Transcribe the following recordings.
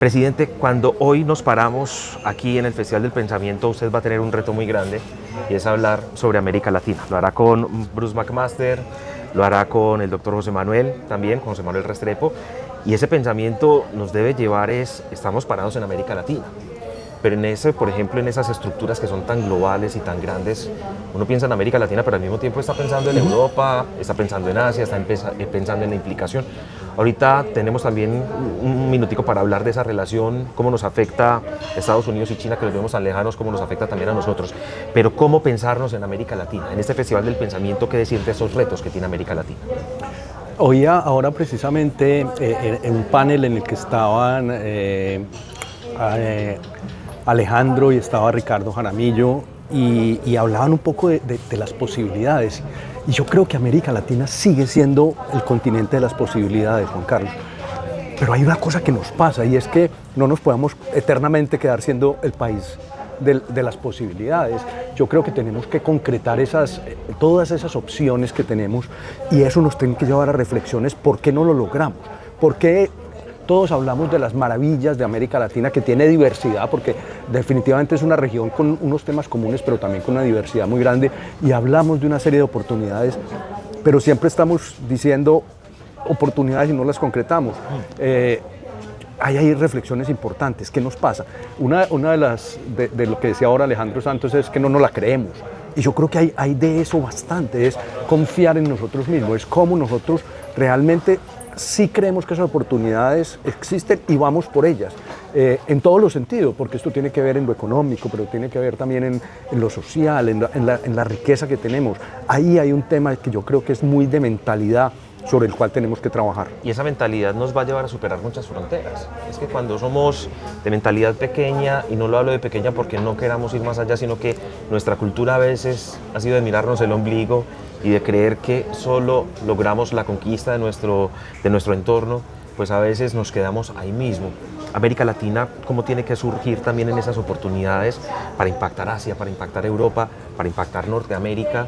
Presidente, cuando hoy nos paramos aquí en el Festival del Pensamiento, usted va a tener un reto muy grande y es hablar sobre América Latina. Lo hará con Bruce McMaster, lo hará con el doctor José Manuel, también con José Manuel Restrepo, y ese pensamiento nos debe llevar estamos parados en América Latina. Pero por ejemplo, en esas estructuras que son tan globales y tan grandes, uno piensa en América Latina, pero al mismo tiempo está pensando en Europa, está pensando en Asia, está pensando en la implicación. Ahorita tenemos también un minutico para hablar de esa relación, cómo nos afecta Estados Unidos y China, que los vemos tan lejanos, cómo nos afecta también a nosotros. Pero cómo pensarnos en América Latina, en este Festival del Pensamiento, qué decir de esos retos que tiene América Latina. Oía ahora precisamente en un panel en el que estaban Alejandro y estaba Ricardo Jaramillo y hablaban un poco de las posibilidades. Y yo creo que América Latina sigue siendo el continente de las posibilidades, Juan Carlos. Pero hay una cosa que nos pasa y es que no nos podemos eternamente quedar siendo el país de las posibilidades. Yo creo que tenemos que concretar todas esas opciones que tenemos y eso nos tiene que llevar a reflexiones. ¿Por qué no lo logramos? ¿Por qué todos hablamos de las maravillas de América Latina, que tiene diversidad, porque definitivamente es una región con unos temas comunes, pero también con una diversidad muy grande, y hablamos de una serie de oportunidades, pero siempre estamos diciendo oportunidades y no las concretamos? Hay reflexiones importantes. ¿Qué nos pasa? Una de lo que decía ahora Alejandro Santos es que no nos la creemos. Y yo creo que hay de eso bastante, es confiar en nosotros mismos, es cómo nosotros realmente sí creemos que esas oportunidades existen y vamos por ellas, en todos los sentidos, porque esto tiene que ver en lo económico, pero tiene que ver también en lo social, en la riqueza que tenemos. Ahí hay un tema que yo creo que es muy de mentalidad, sobre el cual tenemos que trabajar. Y esa mentalidad nos va a llevar a superar muchas fronteras. Es que cuando somos de mentalidad pequeña, y no lo hablo de pequeña porque no queramos ir más allá, sino que nuestra cultura a veces ha sido de mirarnos el ombligo y de creer que solo logramos la conquista de nuestro entorno, pues a veces nos quedamos ahí mismo. América Latina, ¿cómo tiene que surgir también en esas oportunidades para impactar Asia, para impactar Europa, para impactar Norteamérica,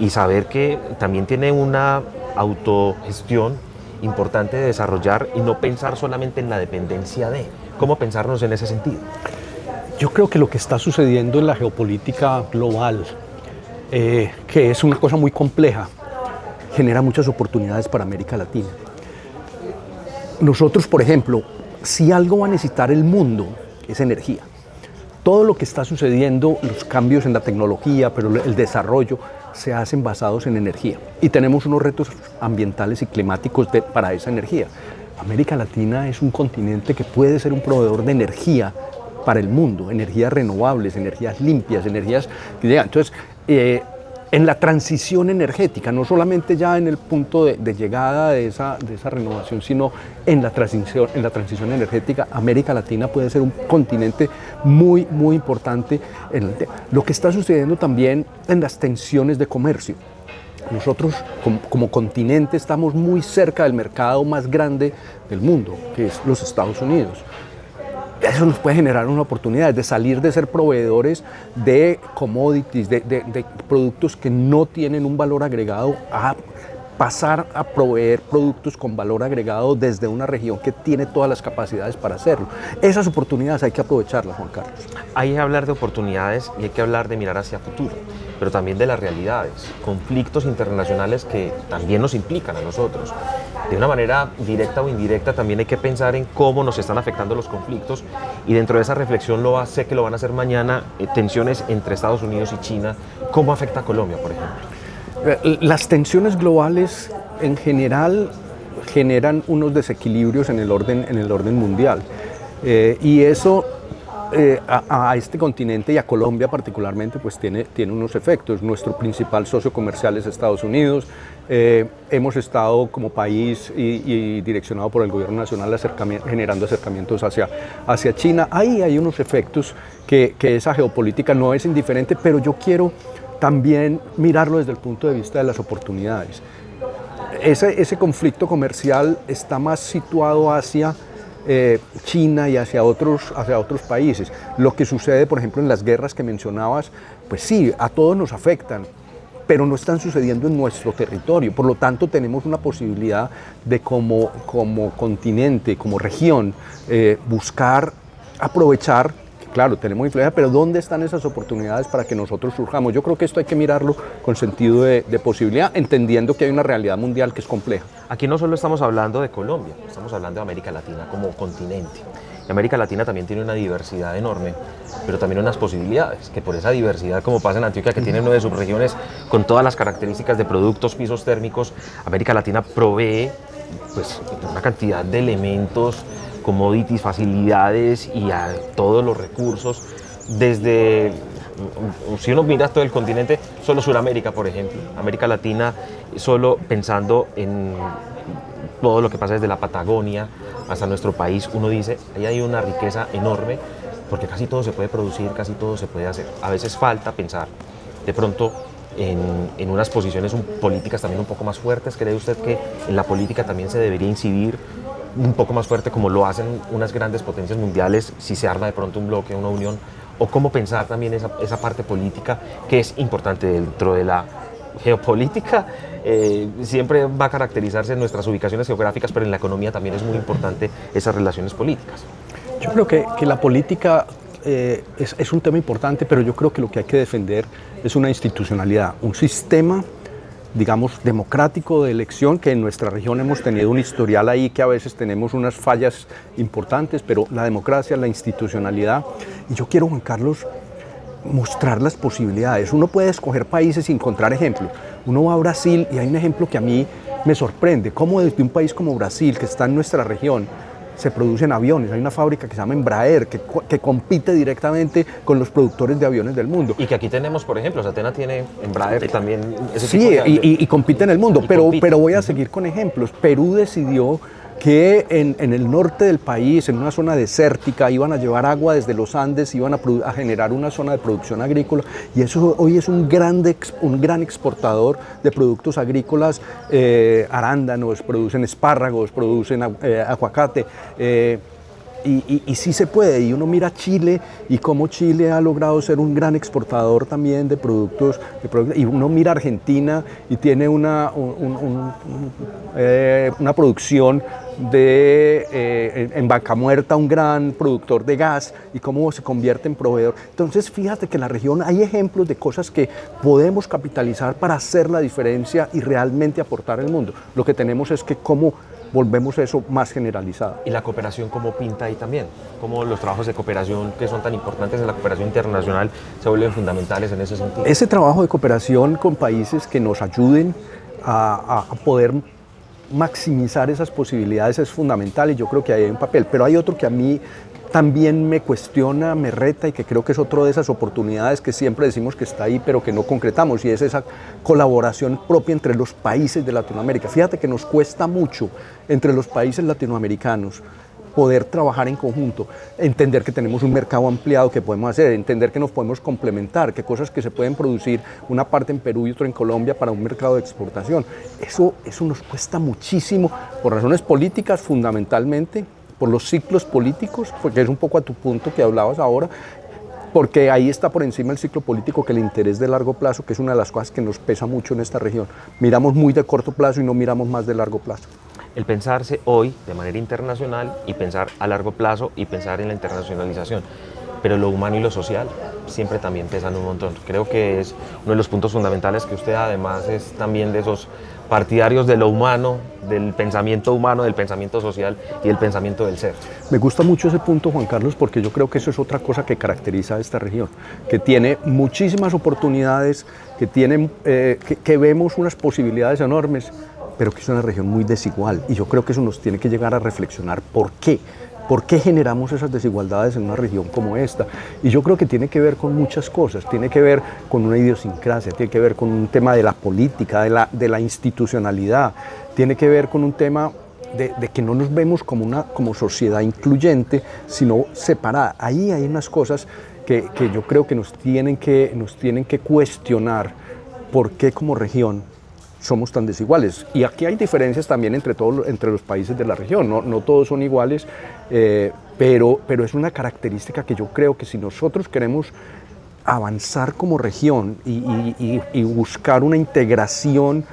y saber que también tiene una autogestión importante de desarrollar y no pensar solamente en la dependencia de? ¿Cómo pensarnos en ese sentido? Yo creo que lo que está sucediendo en la geopolítica global, que es una cosa muy compleja, genera muchas oportunidades para América Latina. Nosotros, por ejemplo, si algo va a necesitar el mundo, es energía. Todo lo que está sucediendo, los cambios en la tecnología, pero el desarrollo, se hacen basados en energía. Y tenemos unos retos ambientales y climáticos para esa energía. América Latina es un continente que puede ser un proveedor de energía para el mundo, energías renovables, energías limpias, energías que llegan. Entonces, en la transición energética, no solamente ya en el punto de llegada de esa renovación, sino en la transición energética, América Latina puede ser un continente muy, muy importante en el tema. Lo que está sucediendo también en las tensiones de comercio. Nosotros como continente estamos muy cerca del mercado más grande del mundo, que es los Estados Unidos. Eso nos puede generar una oportunidad de salir de ser proveedores de commodities, de productos que no tienen un valor agregado, a pasar a proveer productos con valor agregado desde una región que tiene todas las capacidades para hacerlo. Esas oportunidades hay que aprovecharlas, Juan Carlos. Hay que hablar de oportunidades y hay que hablar de mirar hacia futuro, pero también de las realidades, conflictos internacionales que también nos implican a nosotros. De una manera directa o indirecta también hay que pensar en cómo nos están afectando los conflictos, y dentro de esa reflexión sé que lo van a hacer mañana, tensiones entre Estados Unidos y China. ¿Cómo afecta a Colombia, por ejemplo? Las tensiones globales en general generan unos desequilibrios en el orden mundial, y eso a este continente y a Colombia particularmente pues tiene unos efectos. Nuestro principal socio comercial es Estados Unidos. Hemos estado como país y direccionado por el gobierno nacional generando acercamientos hacia China. Ahí hay unos efectos que esa geopolítica no es indiferente, pero yo quiero también mirarlo desde el punto de vista de las oportunidades. Ese conflicto comercial está más situado hacia China y hacia otros países. Lo que sucede, por ejemplo, en las guerras que mencionabas, pues sí, a todos nos afectan, pero no están sucediendo en nuestro territorio. Por lo tanto, tenemos una posibilidad de como continente, como región, buscar, aprovechar. Claro, tenemos influencia, pero ¿dónde están esas oportunidades para que nosotros surjamos? Yo creo que esto hay que mirarlo con sentido de posibilidad, entendiendo que hay una realidad mundial que es compleja. Aquí no solo estamos hablando de Colombia, estamos hablando de América Latina como continente. Y América Latina también tiene una diversidad enorme, pero también unas posibilidades, que por esa diversidad, como pasa en Antioquia, que tiene 9 subregiones con todas las características de productos, pisos térmicos, América Latina provee pues, una cantidad de elementos, commodities, facilidades y a todos los recursos, desde, si uno mira todo el continente, solo Sudamérica, por ejemplo, América Latina, solo pensando en todo lo que pasa desde la Patagonia hasta nuestro país, uno dice, ahí hay una riqueza enorme, porque casi todo se puede producir, casi todo se puede hacer. A veces falta pensar, de pronto, en unas posiciones políticas también un poco más fuertes. ¿Cree usted que en la política también se debería incidir un poco más fuerte como lo hacen unas grandes potencias mundiales si se arma de pronto un bloque, una unión? ¿O cómo pensar también esa parte política que es importante dentro de la geopolítica? Siempre va a caracterizarse en nuestras ubicaciones geográficas, pero en la economía también es muy importante esas relaciones políticas. Yo creo que la política es un tema importante, pero yo creo que lo que hay que defender es una institucionalidad, un sistema, digamos, democrático de elección, que en nuestra región hemos tenido un historial ahí que a veces tenemos unas fallas importantes, pero la democracia, la institucionalidad. Y yo quiero, Juan Carlos, mostrar las posibilidades. Uno puede escoger países y encontrar ejemplos. Uno va a Brasil y hay un ejemplo que a mí me sorprende, cómo desde un país como Brasil, que está en nuestra región, se producen aviones. Hay una fábrica que se llama Embraer, que compite directamente con los productores de aviones del mundo. Y que aquí tenemos, por ejemplo, Satena tiene Embraer también. Sí, y compite en el mundo, pero voy a seguir con ejemplos. Perú decidió que en el norte del país, en una zona desértica, iban a llevar agua desde los Andes, iban a generar una zona de producción agrícola, y eso hoy es un gran exportador de productos agrícolas, arándanos, producen espárragos, producen aguacate, y sí se puede. Y uno mira Chile y cómo Chile ha logrado ser un gran exportador también de productos, y uno mira Argentina y tiene una producción en Vaca Muerta, un gran productor de gas, y cómo se convierte en proveedor. Entonces fíjate que en la región hay ejemplos de cosas que podemos capitalizar para hacer la diferencia y realmente aportar al mundo. Lo que tenemos es que cómo volvemos eso más generalizado. ¿Y la cooperación cómo pinta ahí también? ¿Cómo los trabajos de cooperación que son tan importantes en la cooperación internacional se vuelven fundamentales en ese sentido? Ese trabajo de cooperación con países que nos ayuden a poder maximizar esas posibilidades es fundamental, y yo creo que ahí hay un papel. Pero hay otro que a mí también me cuestiona, me reta, y que creo que es otra de esas oportunidades que siempre decimos que está ahí pero que no concretamos, y es esa colaboración propia entre los países de Latinoamérica. Fíjate que nos cuesta mucho entre los países latinoamericanos poder trabajar en conjunto, entender que tenemos un mercado ampliado que podemos hacer, entender que nos podemos complementar, que cosas que se pueden producir una parte en Perú y otra en Colombia para un mercado de exportación. Eso nos cuesta muchísimo por razones políticas fundamentalmente, por los ciclos políticos, porque es un poco a tu punto que hablabas ahora, porque ahí está por encima el ciclo político que el interés de largo plazo, que es una de las cosas que nos pesa mucho en esta región. Miramos muy de corto plazo y no miramos más de largo plazo. El pensarse hoy de manera internacional y pensar a largo plazo y pensar en la internacionalización, pero lo humano y lo social siempre también pesan un montón. Creo que es uno de los puntos fundamentales, que usted además es también de esos partidarios de lo humano, del pensamiento social y del pensamiento del ser. Me gusta mucho ese punto, Juan Carlos, porque yo creo que eso es otra cosa que caracteriza a esta región, que tiene muchísimas oportunidades, que vemos unas posibilidades enormes, pero que es una región muy desigual, y yo creo que eso nos tiene que llegar a reflexionar por qué. ¿Por qué generamos esas desigualdades en una región como esta? Y yo creo que tiene que ver con muchas cosas, tiene que ver con una idiosincrasia, tiene que ver con un tema de la política, de la institucionalidad, tiene que ver con un tema de que no nos vemos como sociedad incluyente, sino separada. Ahí hay unas cosas que yo creo que nos tienen que cuestionar por qué como región somos tan desiguales. Y aquí hay diferencias también entre los países de la región, no todos son iguales, pero es una característica que yo creo que si nosotros queremos avanzar como región y buscar una integración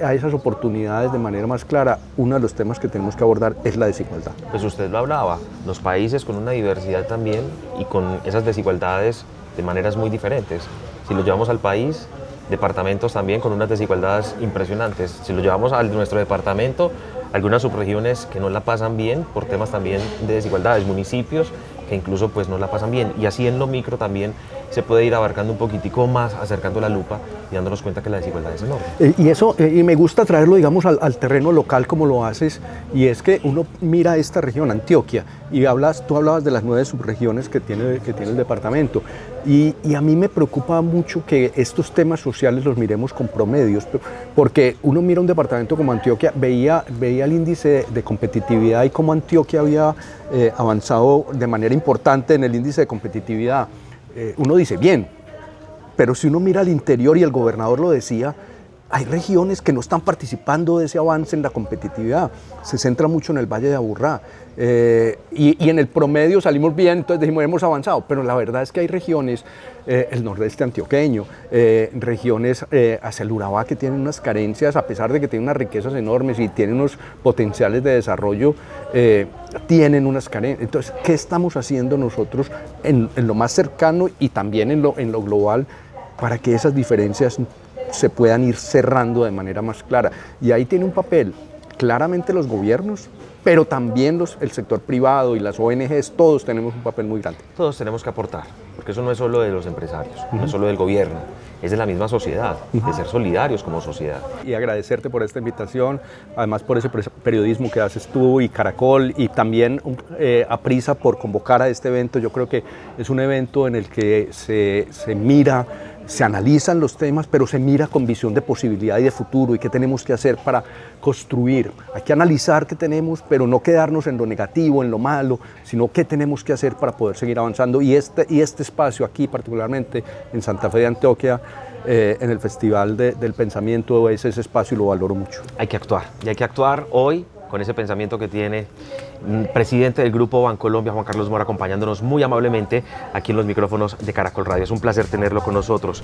a esas oportunidades de manera más clara, uno de los temas que tenemos que abordar es la desigualdad. Pues usted lo hablaba, los países con una diversidad también y con esas desigualdades de maneras muy diferentes. Si lo llevamos al país, departamentos también con unas desigualdades impresionantes. Si lo llevamos a nuestro departamento, algunas subregiones que no la pasan bien por temas también de desigualdades, municipios que incluso pues no la pasan bien, y así en lo micro también se puede ir abarcando un poquitico más, acercando la lupa y dándonos cuenta que la desigualdad es enorme. Y me gusta traerlo, digamos, al terreno local como lo haces, y es que uno mira esta región, Antioquia, y tú hablabas de las 9 subregiones que tiene el departamento, y a mí me preocupa mucho que estos temas sociales los miremos con promedios, porque uno mira un departamento como Antioquia, veía el índice de competitividad y cómo Antioquia había avanzado de manera importante en el índice de competitividad. Uno dice, bien, pero si uno mira al interior, y el gobernador lo decía, hay regiones que no están participando de ese avance en la competitividad. Se centra mucho en el Valle de Aburrá. Y en el promedio salimos bien, entonces dijimos, hemos avanzado. Pero la verdad es que hay regiones, el nordeste antioqueño, regiones hacia el Urabá, que tienen unas carencias, a pesar de que tienen unas riquezas enormes y tienen unos potenciales de desarrollo, tienen unas carencias. Entonces, ¿qué estamos haciendo nosotros en lo más cercano y también en lo global para que esas diferencias se puedan ir cerrando de manera más clara? Y ahí tiene un papel claramente los gobiernos, pero también el sector privado y las ONGs, todos tenemos un papel muy grande. Todos tenemos que aportar, porque eso no es solo de los empresarios, no es solo del gobierno, es de la misma sociedad, de ser solidarios como sociedad. Y agradecerte por esta invitación, además por ese periodismo que haces tú y Caracol, y también a Prisa por convocar a este evento. Yo creo que es un evento en el que se mira, se analizan los temas, pero se mira con visión de posibilidad y de futuro, y qué tenemos que hacer para construir. Hay que analizar qué tenemos, pero no quedarnos en lo negativo, en lo malo, sino qué tenemos que hacer para poder seguir avanzando. Y este espacio aquí, particularmente en Santa Fe de Antioquia, en el Festival del Pensamiento, es ese espacio y lo valoro mucho. Hay que actuar, y hay que actuar hoy con ese pensamiento que tiene el presidente del Grupo Bancolombia, Juan Carlos Mora, acompañándonos muy amablemente aquí en los micrófonos de Caracol Radio. Es un placer tenerlo con nosotros.